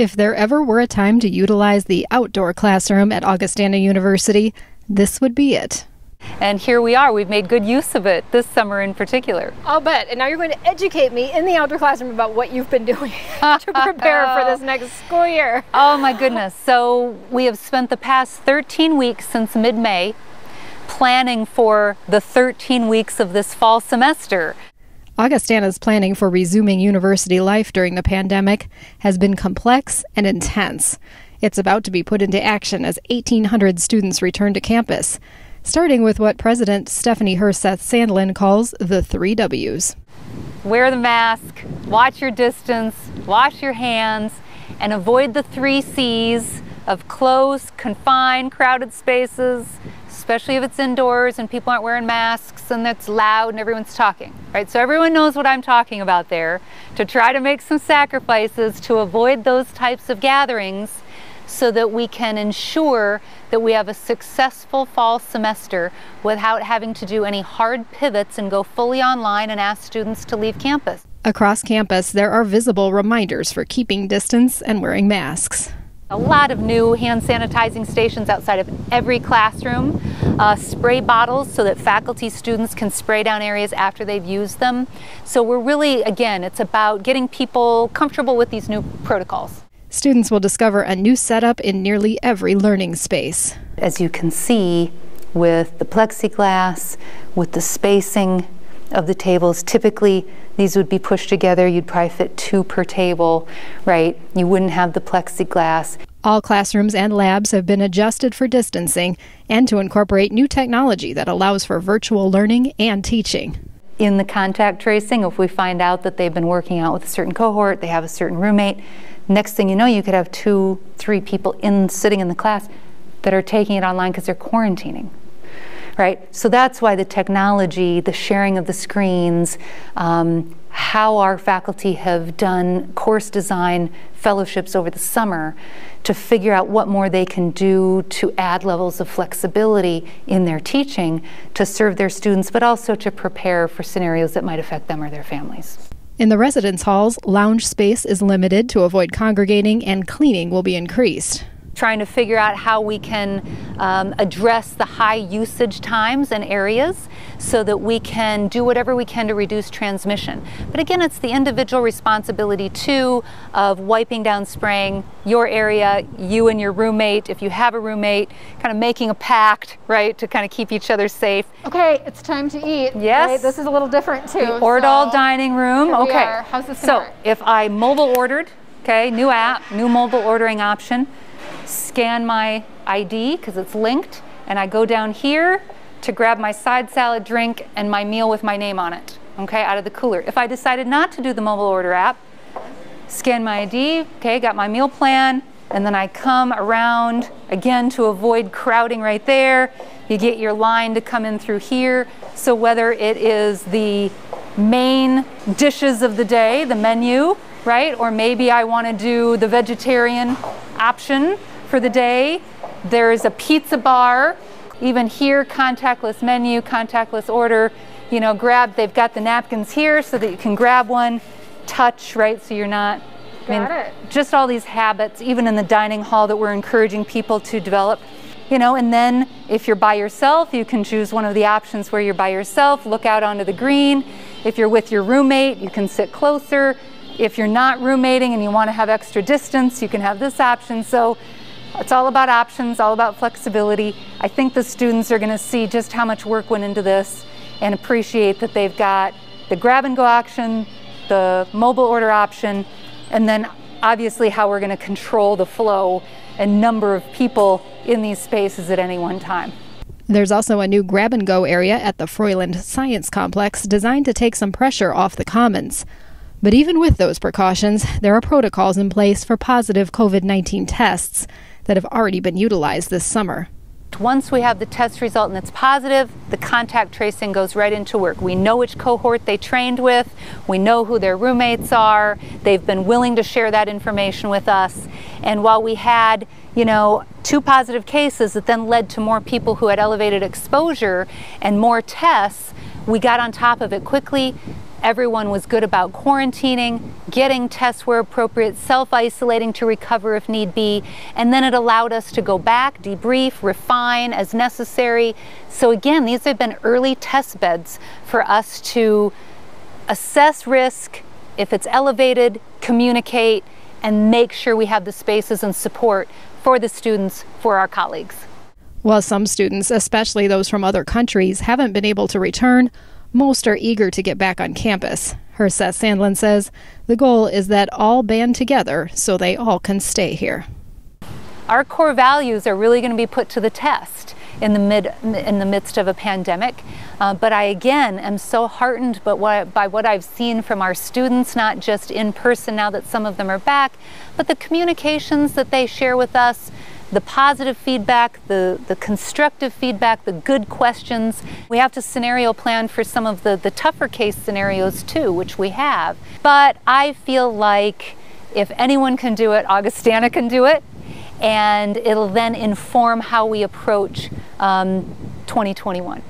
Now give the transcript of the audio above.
If there ever were a time to utilize the outdoor classroom at Augustana University, this would be it. And here we are. We've made good use of it this summer in particular. I'll bet. And now you're going to educate me in the outdoor classroom about what you've been doing to prepare for this next school year. Oh my goodness. So we have spent the past 13 weeks since mid-May planning for the 13 weeks of this fall semester. Augustana's planning for resuming university life during the pandemic has been complex and intense. It's about to be put into action as 1,800 students return to campus, starting with what President Stephanie Herseth-Sandlin calls the 3 W's. Wear the mask, watch your distance, wash your hands, and avoid the 3 C's of close, confined, crowded spaces, especially if it's indoors and people aren't wearing masks and it's loud and everyone's talking, right? So everyone knows what I'm talking about there, to try to make some sacrifices to avoid those types of gatherings so that we can ensure that we have a successful fall semester without having to do any hard pivots and go fully online and ask students to leave campus. Across campus, there are visible reminders for keeping distance and wearing masks. A lot of new hand sanitizing stations outside of every classroom, spray bottles so that faculty students can spray down areas after they've used them. So we're really, again, it's about getting people comfortable with these new protocols. Students will discover a new setup in nearly every learning space. As you can see, with the plexiglass, with the spacing of the tables, typically these would be pushed together. You'd probably fit 2 per table, right? You wouldn't have the plexiglass. All classrooms and labs have been adjusted for distancing and to incorporate new technology that allows for virtual learning and teaching. In the contact tracing, if we find out that they've been working out with a certain cohort, they have a certain roommate, next thing you know, you could have 2, 3 people sitting in the class that are taking it online because they're quarantining, right? So that's why the technology, the sharing of the screens, how our faculty have done course design fellowships over the summer to figure out what more they can do to add levels of flexibility in their teaching to serve their students, but also to prepare for scenarios that might affect them or their families. In the residence halls, lounge space is limited to avoid congregating, and cleaning will be increased. Trying to figure out how we can address the high usage times and areas so that we can do whatever we can to reduce transmission. But again, it's the individual responsibility too of wiping down, spraying your area, you and your roommate, if you have a roommate, kind of making a pact, right, to kind of keep each other safe. Okay, it's time to eat. Yes. Right? This is a little different too. The Ordal dining room. Okay. How's this gonna work? If I mobile ordered, okay, new app, new mobile ordering option, scan my ID because it's linked, and I go down here to grab my side salad drink and my meal with my name on it, okay, out of the cooler. If I decided not to do the mobile order app, scan my ID, okay, got my meal plan, and then I come around again to avoid crowding right there. You get your line to come in through here. So whether it is the main dishes of the day, the menu, right, or maybe I want to do the vegetarian option for the day. There's a pizza bar, even here, contactless menu, contactless order, you know, grab, they've got the napkins here so that you can grab one, touch, right, so you're not, just all these habits, even in the dining hall, that we're encouraging people to develop, you know. And then if you're by yourself, you can choose one of the options where you're by yourself, look out onto the green. If you're with your roommate, you can sit closer. If you're not roommating and you want to have extra distance, you can have this option. So it's all about options, all about flexibility. I think the students are going to see just how much work went into this and appreciate that they've got the grab and go option, the mobile order option, and then obviously how we're going to control the flow and number of people in these spaces at any one time. There's also a new grab and go area at the Froyland Science Complex designed to take some pressure off the Commons. But even with those precautions, there are protocols in place for positive COVID-19 tests that have already been utilized this summer. Once we have the test result and it's positive, the contact tracing goes right into work. We know which cohort they trained with, we know who their roommates are, they've been willing to share that information with us. And while we had, you know, 2 positive cases that then led to more people who had elevated exposure and more tests, we got on top of it quickly. Everyone was good about quarantining, getting tests where appropriate, self-isolating to recover if need be, and then it allowed us to go back, debrief, refine as necessary. So again, these have been early test beds for us to assess risk, if it's elevated, communicate, and make sure we have the spaces and support for the students, for our colleagues. While some students, especially those from other countries, haven't been able to return, most are eager to get back on campus. Herseth Sandlin says the goal is that all band together so they all can stay here. Our core values are really going to be put to the test in the midst of a pandemic. But I, again, am so heartened by what I've seen from our students, not just in person now that some of them are back, but the communications that they share with us, the positive feedback, the constructive feedback, the good questions. We have to scenario plan for some of the tougher case scenarios too, which we have. But I feel like if anyone can do it, Augustana can do it, and it'll then inform how we approach 2021.